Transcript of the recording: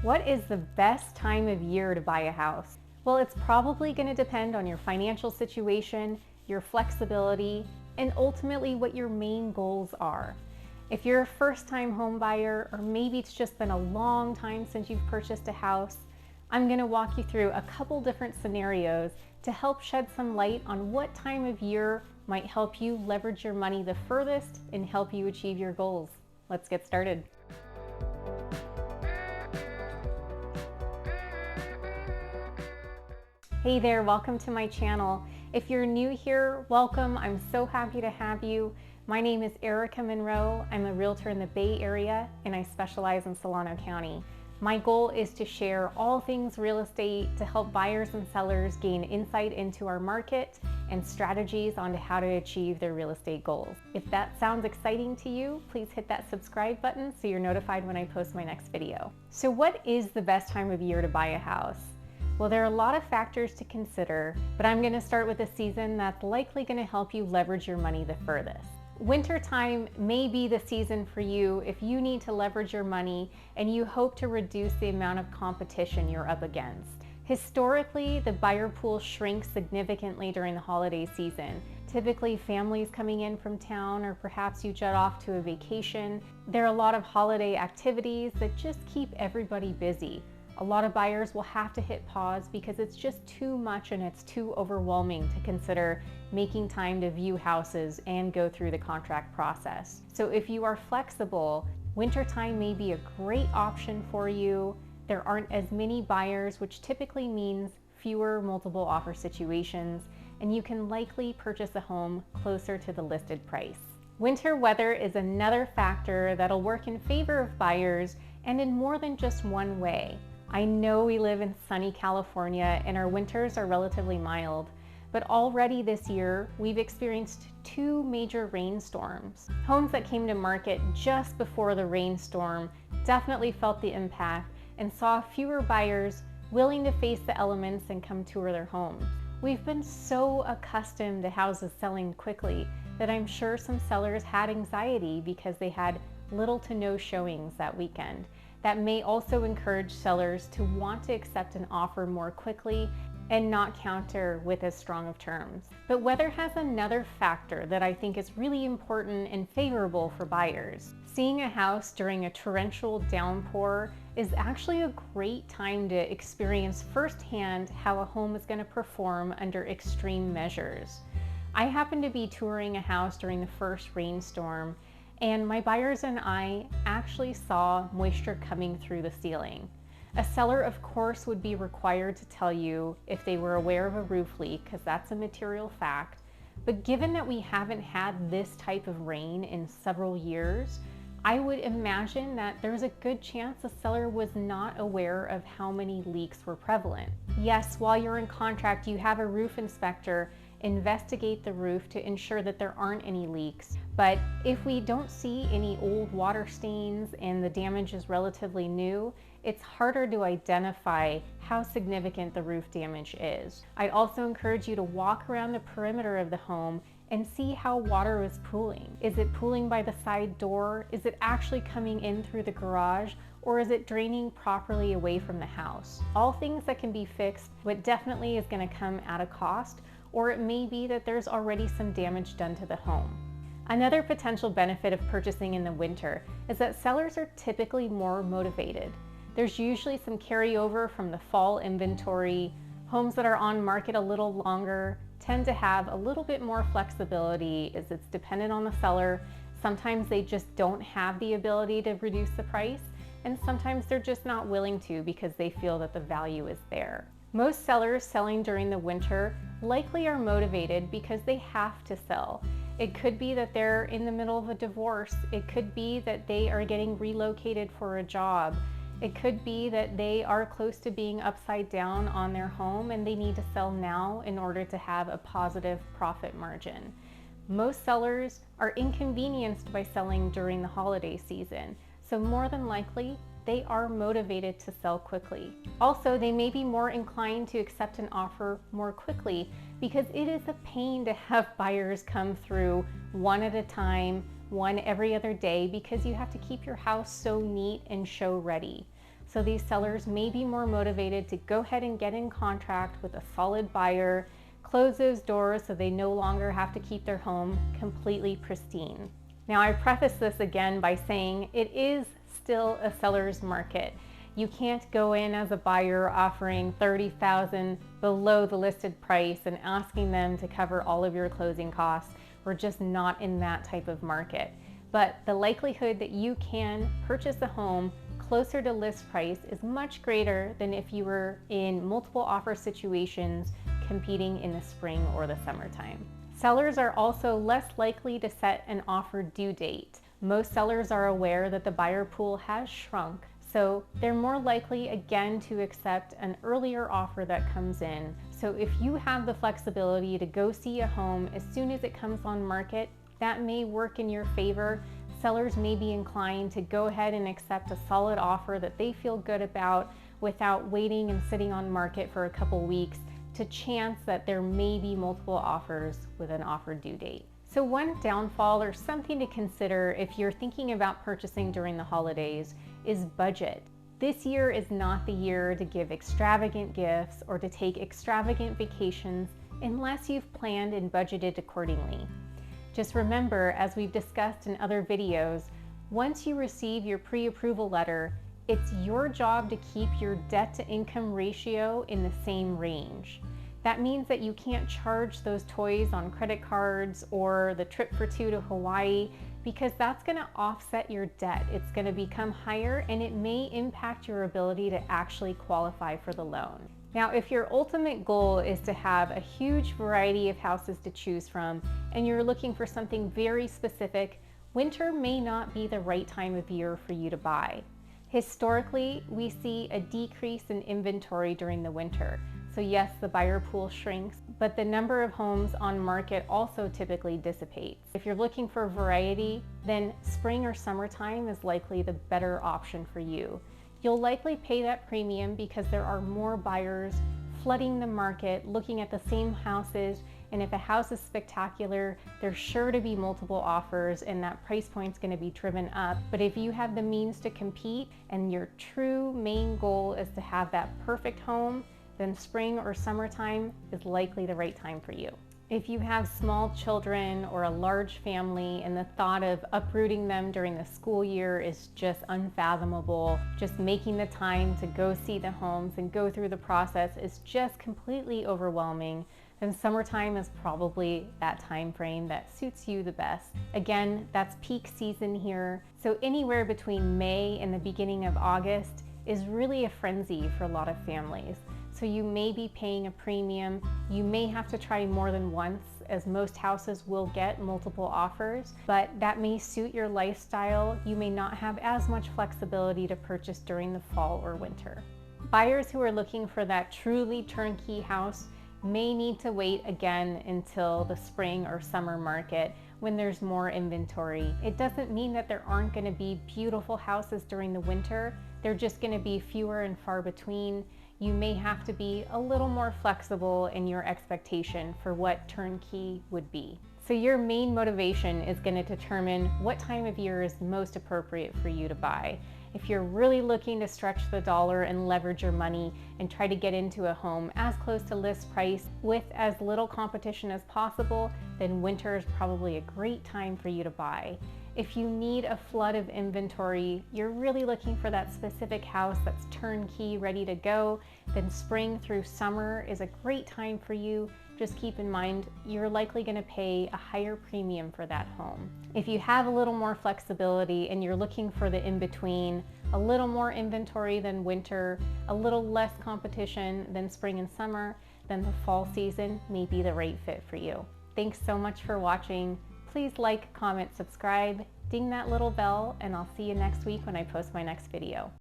What is the best time of year to buy a house? Well, it's probably going to depend on your financial situation, your flexibility, and ultimately what your main goals are. If you're a first-time home buyer, or maybe it's just been a long time since you've purchased a house, I'm going to walk you through a couple different scenarios to help shed some light on what time of year might help you leverage your money the furthest and help you achieve your goals. Let's get started. Hey there, welcome to my channel. If you're new here, welcome. I'm so happy to have you. My name is Erica Monroe. I'm a realtor in the Bay Area and I specialize in Solano County. My goal is to share all things real estate to help buyers and sellers gain insight into our market and strategies on how to achieve their real estate goals. If that sounds exciting to you, please hit that subscribe button so you're notified when I post my next video. So what is the best time of year to buy a house? Well, there are a lot of factors to consider, but I'm going to start with a season that's likely going to help you leverage your money the furthest. Winter time may be the season for you if you need to leverage your money and you hope to reduce the amount of competition you're up against. Historically, the buyer pool shrinks significantly during the holiday season. Typically, families coming in from town, or perhaps you jet off to a vacation. There are a lot of holiday activities that just keep everybody busy. A lot of buyers will have to hit pause because it's just too much and it's too overwhelming to consider making time to view houses and go through the contract process. So if you are flexible, wintertime may be a great option for you. There aren't as many buyers, which typically means fewer multiple offer situations, and you can likely purchase a home closer to the listed price. Winter weather is another factor that'll work in favor of buyers and in more than just one way. I know we live in sunny California and our winters are relatively mild, but already this year we've experienced two major rainstorms. Homes that came to market just before the rainstorm definitely felt the impact and saw fewer buyers willing to face the elements and come tour their homes. We've been so accustomed to houses selling quickly that I'm sure some sellers had anxiety because they had little to no showings that weekend. That may also encourage sellers to want to accept an offer more quickly and not counter with as strong of terms. But weather has another factor that I think is really important and favorable for buyers. Seeing a house during a torrential downpour is actually a great time to experience firsthand how a home is going to perform under extreme measures. I happened to be touring a house during the first rainstorm, and my buyers and I actually saw moisture coming through the ceiling. A seller, of course, would be required to tell you if they were aware of a roof leak, because that's a material fact. But given that we haven't had this type of rain in several years, I would imagine that there's a good chance the seller was not aware of how many leaks were prevalent. Yes, while you're in contract, you have a roof inspector investigate the roof to ensure that there aren't any leaks. But if we don't see any old water stains and the damage is relatively new, it's harder to identify how significant the roof damage is. I'd also encourage you to walk around the perimeter of the home and see how water is pooling. Is it pooling by the side door? Is it actually coming in through the garage? Or is it draining properly away from the house? All things that can be fixed, but definitely is going to come at a cost, or it may be that there's already some damage done to the home. Another potential benefit of purchasing in the winter is that sellers are typically more motivated. There's usually some carryover from the fall inventory. Homes that are on market a little longer tend to have a little bit more flexibility as it's dependent on the seller. Sometimes they just don't have the ability to reduce the price, and sometimes they're just not willing to because they feel that the value is there. Most sellers selling during the winter likely are motivated because they have to sell. It could be that they're in the middle of a divorce. It could be that they are getting relocated for a job. It could be that they are close to being upside down on their home and they need to sell now in order to have a positive profit margin. Most sellers are inconvenienced by selling during the holiday season, so more than likely, they are motivated to sell quickly. Also, they may be more inclined to accept an offer more quickly because it is a pain to have buyers come through one at a time, one every other day, because you have to keep your house so neat and show ready. So these sellers may be more motivated to go ahead and get in contract with a solid buyer, close those doors so they no longer have to keep their home completely pristine. Now, I preface this again by saying it is still a seller's market. You can't go in as a buyer offering $30,000 below the listed price and asking them to cover all of your closing costs. We're just not in that type of market. But the likelihood that you can purchase a home closer to list price is much greater than if you were in multiple offer situations competing in the spring or the summertime. Sellers are also less likely to set an offer due date. Most sellers are aware that the buyer pool has shrunk, so they're more likely again to accept an earlier offer that comes in. So if you have the flexibility to go see a home as soon as it comes on market, that may work in your favor. Sellers may be inclined to go ahead and accept a solid offer that they feel good about without waiting and sitting on market for a couple weeks to chance that there may be multiple offers with an offer due date. So one downfall or something to consider if you're thinking about purchasing during the holidays is budget. This year is not the year to give extravagant gifts or to take extravagant vacations unless you've planned and budgeted accordingly. Just remember, as we've discussed in other videos, once you receive your pre-approval letter, it's your job to keep your debt-to-income ratio in the same range. That means that you can't charge those toys on credit cards or the trip for two to Hawaii, because that's going to offset your debt. It's going to become higher and it may impact your ability to actually qualify for the loan. Now, if your ultimate goal is to have a huge variety of houses to choose from and you're looking for something very specific, winter may not be the right time of year for you to buy. Historically, we see a decrease in inventory during the winter. So yes, the buyer pool shrinks, but the number of homes on market also typically dissipates. If you're looking for variety, then spring or summertime is likely the better option for you. You'll likely pay that premium because there are more buyers flooding the market, looking at the same houses, and if a house is spectacular, there's sure to be multiple offers and that price point's going to be driven up. But if you have the means to compete and your true main goal is to have that perfect home, then spring or summertime is likely the right time for you. If you have small children or a large family and the thought of uprooting them during the school year is just unfathomable, just making the time to go see the homes and go through the process is just completely overwhelming, then summertime is probably that time frame that suits you the best. Again, that's peak season here, so anywhere between May and the beginning of August is really a frenzy for a lot of families. So you may be paying a premium. You may have to try more than once, as most houses will get multiple offers, but that may suit your lifestyle. You may not have as much flexibility to purchase during the fall or winter. Buyers who are looking for that truly turnkey house may need to wait again until the spring or summer market when there's more inventory. It doesn't mean that there aren't going to be beautiful houses during the winter. They're just going to be fewer and far between. You may have to be a little more flexible in your expectation for what turnkey would be. So your main motivation is going to determine what time of year is most appropriate for you to buy. If you're really looking to stretch the dollar and leverage your money and try to get into a home as close to list price with as little competition as possible, then winter is probably a great time for you to buy. If you need a flood of inventory, you're really looking for that specific house that's turnkey, ready to go, then spring through summer is a great time for you. Just keep in mind, you're likely going to pay a higher premium for that home. If you have a little more flexibility and you're looking for the in-between, a little more inventory than winter, a little less competition than spring and summer, then the fall season may be the right fit for you. Thanks so much for watching. Please like, comment, subscribe, ding that little bell, and I'll see you next week when I post my next video.